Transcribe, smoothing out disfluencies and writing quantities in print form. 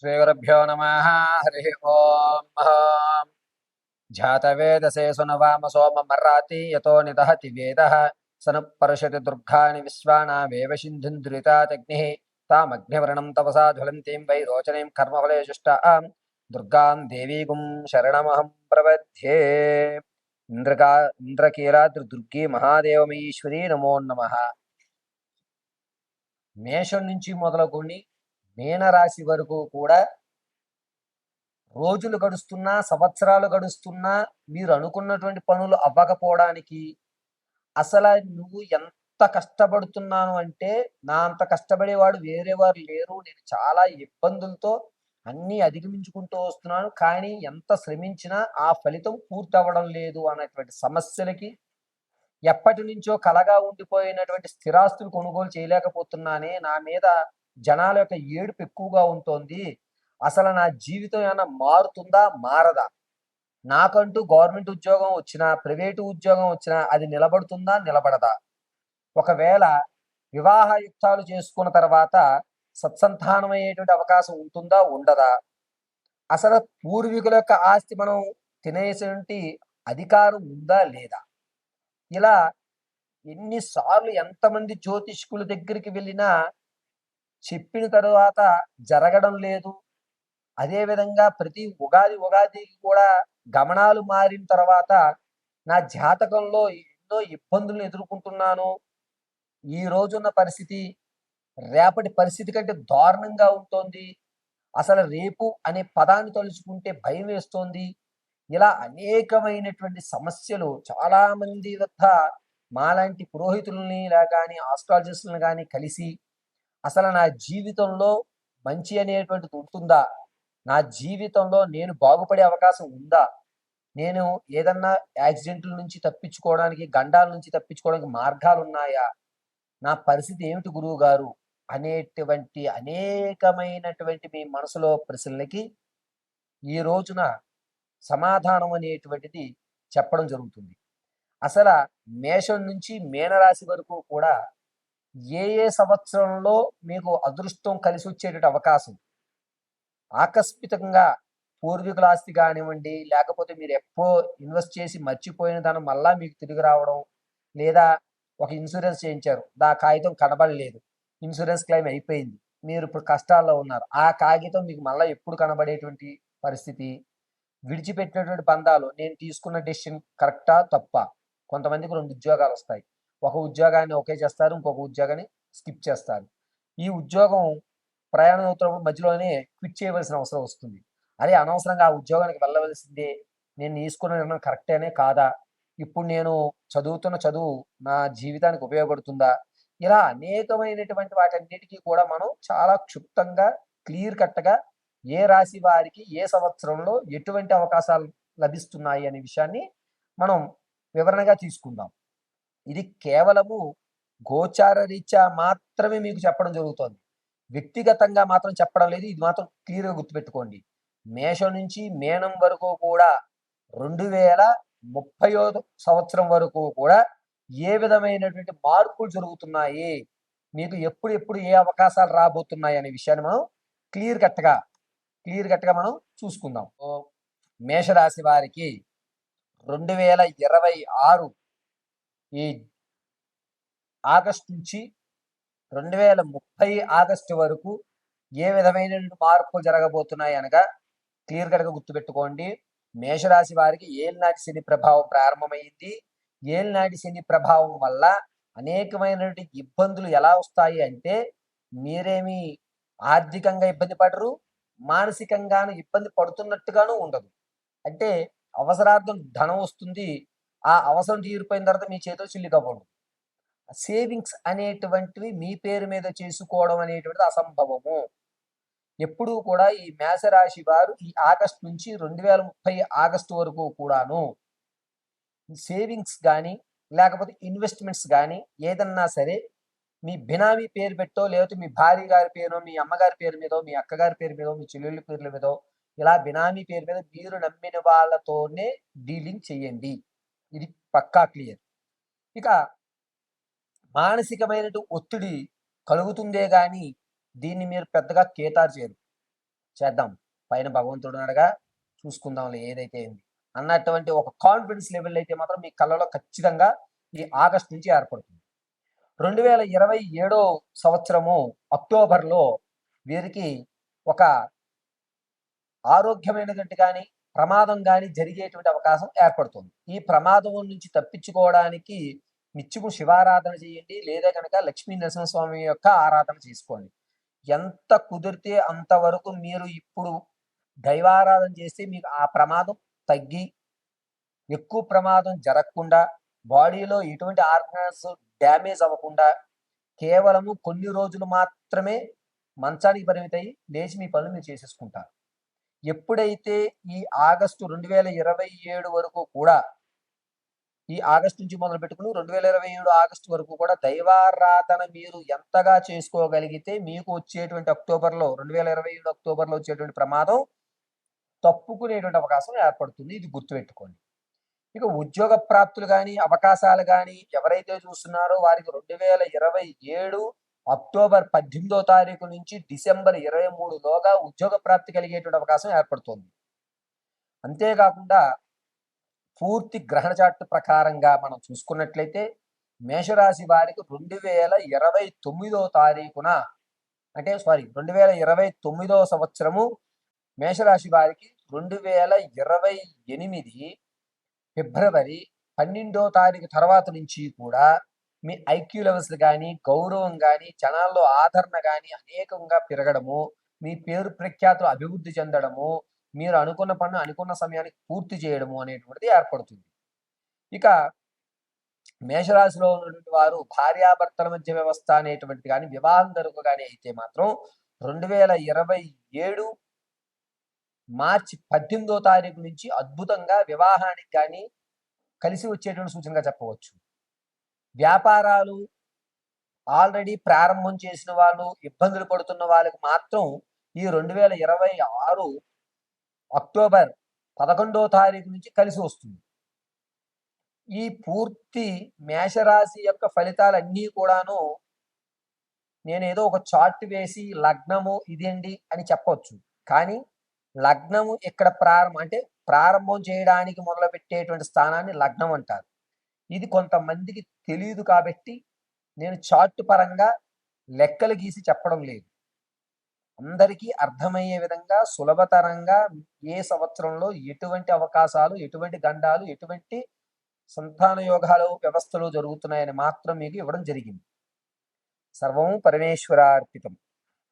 श्रीगुरुभ्यो नमः। हरि ओम्। जातवेदसे सुनवाम सोममर्राति यतो निदहति वेदः सनुपरुषति दुर्गाणि विश्वानावेव सिन्धुन्द्रितादग्निः तामग्निवर्णं तपसा ज्वलन्तीं वै रोचनीं कर्मफले जुष्टां दुर्गां देवीगुं शरणमहं प्रपद्ये। ఇంద్రకీలాద్రి మహాదేవమీశ్వరీ నమో నమః. మేషం నుంచి మొదలుకొని మీనరాశి వరకు కూడా రోజులు గడుస్తున్నా, సంవత్సరాలు గడుస్తున్నా మీరు అనుకున్నటువంటి పనులు అవ్వకపోవడానికి అసలు నువ్వు ఎంత కష్టపడుతున్నాను అంటే, నా అంత కష్టపడేవాడు వేరేవారు లేరు. నేను చాలా ఇబ్బందులతో అన్నీ అధిగమించుకుంటూ వస్తున్నాను. కానీ ఎంత శ్రమించినా ఆ ఫలితం పూర్తవ్వడం లేదు అనేటువంటి సమస్యలకి ఎప్పటినుంచో కలగా ఉండిపోయినటువంటి స్థిరాస్తులు కొనుగోలు చేయలేకపోతున్నానే. నా మీద జనాల యొక్క ఏడుపు ఎక్కువగా ఉంటోంది. అసలు నా జీవితం ఏమైనా మారుతుందా? మారదా? నాకంటూ గవర్నమెంట్ ఉద్యోగం వచ్చినా, ప్రైవేటు ఉద్యోగం వచ్చినా అది నిలబడుతుందా? నిలబడదా? ఒకవేళ వివాహయుక్తాలు చేసుకున్న తర్వాత సత్సంతానం అయ్యేటువంటి అవకాశం ఉంటుందా? ఉండదా? అసలు పూర్వీకుల యొక్క ఆస్తి మనం తినేటువంటి అధికారం ఉందా? లేదా? ఇలా ఎన్నిసార్లు ఎంతమంది జ్యోతిష్కుల దగ్గరికి వెళ్ళినా చెప్పిన తరువాత జరగడం లేదు. అదేవిధంగా ప్రతి ఉగాదికి కూడా గమనాలు మారిన తర్వాత నా జాతకంలో ఎన్నో ఇబ్బందులను ఎదుర్కొంటున్నాను. ఈ రోజున్న పరిస్థితి రేపటి పరిస్థితి కంటే దారుణంగా ఉంటోంది. అసలు రేపు అనే పదాన్ని తలుచుకుంటే భయం వేస్తోంది. ఇలా అనేకమైనటువంటి సమస్యలు చాలా మంది వద్ద మాలాంటి పురోహితుల్ని కానీ ఆస్ట్రాలజిస్టులను కానీ కలిసి అసలు నా జీవితంలో మంచి అనేటువంటిది ఉంటుందా? నా జీవితంలో నేను బాగుపడే అవకాశం ఉందా? నేను ఏదన్నా యాక్సిడెంట్ల నుంచి తప్పించుకోవడానికి, గండాల నుంచి తప్పించుకోవడానికి మార్గాలు ఉన్నాయా? నా పరిస్థితి ఏమిటి గురువు గారు అనేటువంటి అనేకమైనటువంటి మీ మనసులో ప్రశ్నలకి ఈ రోజున సమాధానం అనేటువంటిది చెప్పడం జరుగుతుంది. అసలు మేషం నుంచి మీనరాశి వరకు కూడా ఏ ఏ సంవత్సరంలో మీకు అదృష్టం కలిసి వచ్చేటువంటి అవకాశం, ఆకస్మికంగా పూర్వీకుల ఆస్తి కానివ్వండి, లేకపోతే మీరు ఎప్పుడో ఇన్వెస్ట్ చేసి మర్చిపోయిన ధనం మళ్ళా మీకు తిరిగి రావడం, లేదా ఒక ఇన్సూరెన్స్ చేయించారు, ఆ కాగితం కనబడలేదు, ఇన్సూరెన్స్ క్లెయిమ్ అయిపోయింది, మీరు ఇప్పుడు కష్టాల్లో ఉన్నారు, ఆ కాగితం మీకు మళ్ళీ ఎప్పుడు కనబడేటువంటి పరిస్థితి, విడిచిపెట్టినటువంటి బంధాలు, నేను తీసుకున్న డెసిషన్ కరెక్టా తప్పా? కొంతమందికి 2 ఉద్యోగాలు వస్తాయి. ఒక ఉద్యోగాన్ని ఓకే చేస్తారు, ఇంకొక ఉద్యోగాన్ని స్కిప్ చేస్తారు. ఈ ఉద్యోగం ప్రయాణం అవుతున్నప్పుడు మధ్యలోనే క్విట్ చేయవలసిన అవసరం వస్తుంది. అదే అనవసరంగా ఆ ఉద్యోగానికి వెళ్ళవలసిందే, నేను తీసుకున్న నిర్ణయం కరెక్టేనే కాదా, ఇప్పుడు నేను చదువుతున్న చదువు నా జీవితానికి ఉపయోగపడుతుందా, ఇలా అనేకమైనటువంటి వాటన్నిటికీ కూడా మనం చాలా క్షుప్తంగా క్లియర్ కట్గా ఏ రాశి వారికి ఏ సంవత్సరంలో ఎటువంటి అవకాశాలు లభిస్తున్నాయి అనే విషయాన్ని మనం వివరణగా తీసుకుందాం. ఇది కేవలము గోచార రీత్యా మాత్రమే మీకు చెప్పడం జరుగుతోంది. వ్యక్తిగతంగా మాత్రం చెప్పడం లేదు. ఇది మాత్రం క్లియర్‌గా గుర్తుపెట్టుకోండి. మేషం నుంచి మీనం వరకు కూడా 2030 సంవత్సరం వరకు కూడా ఏ విధమైనటువంటి మార్పులు జరుగుతున్నాయి, మీకు ఎప్పుడు ఏ అవకాశాలు రాబోతున్నాయి అనే విషయాన్ని మనం క్లియర్ కట్‌గా మనం చూసుకుందాం. మేషరాశి వారికి 2026 ఈ ఆగస్టు నుంచి 2030 ఆగస్టు వరకు ఏ విధమైనటువంటి మార్పులు జరగబోతున్నాయి అనగా క్లియర్ కట్‌గా గుర్తుపెట్టుకోండి. మేషరాశి వారికి ఏలినాటి శని ప్రభావం ప్రారంభమైంది. ఏలినాటి శని ప్రభావం వల్ల అనేకమైనటువంటి ఇబ్బందులు ఎలా వస్తాయి అంటే, మీరేమి ఆర్థికంగా ఇబ్బంది పడరు, మానసికంగాను ఇబ్బంది పడుతున్నట్టుగాను ఉండదు. అంటే అవసరార్థం ధనం వస్తుంది. ఆ అవసరం తీరిపోయిన తర్వాత మీ చేతిలో చిల్లిగవ్వ ఉండదు. సేవింగ్స్ అనేటువంటివి మీ పేరు మీద చేసుకోవడం అనేటువంటిది అసంభవము. ఎప్పుడూ కూడా ఈ మేషరాశి వారు ఈ ఆగస్టు నుంచి 2030 ఆగస్టు వరకు కూడాను సేవింగ్స్ గానీ, లేకపోతే ఇన్వెస్ట్‌మెంట్స్ గానీ ఏదన్నా సరే మీ బినామీ పేరు పెట్టో, లేకపోతే మీ భార్య గారి పేరో, మీ అమ్మగారి పేరు మీదో, మీ అక్కగారి పేరు మీదో, మీ చెల్లెళ్ళ పేర్ల మీదో ఇలా బినామీ పేరు మీద మీరు నమ్మిన వాళ్ళతోనే డీలింగ్ చేయండి. ఇది పక్కా క్లియర్. ఇక మానసికమైనటువంటి ఒత్తిడి కలుగుతుందే గాని దీన్ని మీరు పెద్దగా కేటారు చేయరు. చేద్దాం. పైన భగవంతుడున్నాడుగా చూసుకుందాంలే ఏదైతే ఏంది అన్నటువంటి ఒక కాన్ఫిడెన్స్ లెవెల్ అయితే మాత్రం మీ కళ్ళలో ఖచ్చితంగా ఈ ఆగస్ట్ నుంచి ఏర్పడుతుంది. 2027 సంవత్సరము అక్టోబర్‌లో వీరికి ఒక ఆరోగ్యమైనటువంటి గాని, ప్రమాదం గాని జరిగేటువంటి అవకాశం ఏర్పడుతుంది. ఈ ప్రమాదం నుంచి తప్పించుకోవడానికి నిత్యము శివారాధన చేయండి. లేదా గనక లక్ష్మీ నరసింహస్వామి యొక్క ఆరాధన చేసుకోండి. ఎంత కుదిరితే అంతవరకు మీరు ఇప్పుడు దైవారాధన చేస్తే మీకు ఆ ప్రమాదం తగ్గి, ఎక్కువ ప్రమాదం జరగకుండా, బాడీలో ఎటువంటి ఆర్గాన్స్ డ్యామేజ్ అవ్వకుండా, కేవలము కొన్ని రోజులు మాత్రమే మంచానికి పరిమితై లేచి మీ పనులు మీరు చేసేసుకుంటారు. ఎప్పుడైతే ఈ ఆగస్టు 2027 వరకు కూడా ఈ ఆగస్టు నుంచి మొదలుపెట్టుకుని 2027 ఆగస్టు వరకు కూడా దైవారాధన మీరు ఎంతగా చేసుకోగలిగితే మీకు వచ్చేటువంటి 2027 అక్టోబర్‌లో వచ్చేటువంటి ప్రమాదం తప్పుకునేటువంటి అవకాశం ఏర్పడుతుంది. ఇది గుర్తుపెట్టుకోండి. ఇక ఉద్యోగ ప్రాప్తులు గాని, అవకాశాలు గాని ఎవరైతే చూస్తున్నారో వారికి 2027 అక్టోబర్ 18వ తారీఖు నుంచి డిసెంబర్ 23 లోగా ఉద్యోగ ప్రాప్తి కలిగేటువంటి అవకాశం ఏర్పడుతుంది. అంతేకాకుండా పూర్తి గ్రహణ చార్ట్ ప్రకారంగా మనం చూసుకున్నట్లయితే మేషరాశి వారికి 2029వ తారీఖున 2029వ సంవత్సరము మేషరాశి వారికి 2028 ఫిబ్రవరి 12వ తారీఖు తర్వాత నుంచి కూడా మీ ఐక్యూ లెవెల్స్ కానీ, గౌరవం కానీ, జనాల్లో ఆదరణ కానీ అనేకంగా పెరగడము, మీ పేరు ప్రఖ్యాతులు అభివృద్ధి చెందడము, మీరు అనుకున్న పనులు అనుకున్న సమయానికి పూర్తి చేయడము అనేటువంటిది ఏర్పడుతుంది. ఇక మేషరాశిలో ఉన్నటువంటి వారు భార్యాభర్తల మధ్య వ్యవస్థ అనేటువంటిది కానీ, వివాహం జరుగు కానీ అయితే మాత్రం 2027 మార్చి 18వ తారీఖు నుంచి అద్భుతంగా వివాహానికి కానీ కలిసి వచ్చేటువంటి సూచనగా చెప్పవచ్చు. వ్యాపారాలు ఆల్రెడీ ప్రారంభం చేసిన వాళ్ళు, ఇబ్బందులు పడుతున్న వాళ్ళకి మాత్రం ఈ 2026 అక్టోబర్ 11వ తారీఖు నుంచి కలిసి వస్తుంది. ఈ పూర్తి మేషరాశి యొక్క ఫలితాలన్నీ కూడాను నేనేదో ఒక చార్ట్ వేసి లగ్నము ఇదండి అని చెప్పొచ్చు. కానీ లగ్నము ఇక్కడ ప్రారంభం చేయడానికి మొదలుపెట్టేటువంటి స్థానాన్ని లగ్నం అంటారు. ఇది కొంతమందికి తెలియదు కాబట్టి నేను చార్ట్ పరంగా లెక్కలు గీసి చెప్పడం లేదు. అందరికీ అర్థమయ్యే విధంగా సులభతరంగా ఏ సంవత్సరంలో ఎటువంటి అవకాశాలు, ఎటువంటి గండాలు, ఎటువంటి సంతాన యోగాలు వ్యవస్థలు జరుగుతున్నాయని మాత్రం మీకు ఇవ్వడం జరిగింది. సర్వం పరమేశ్వరార్పితం.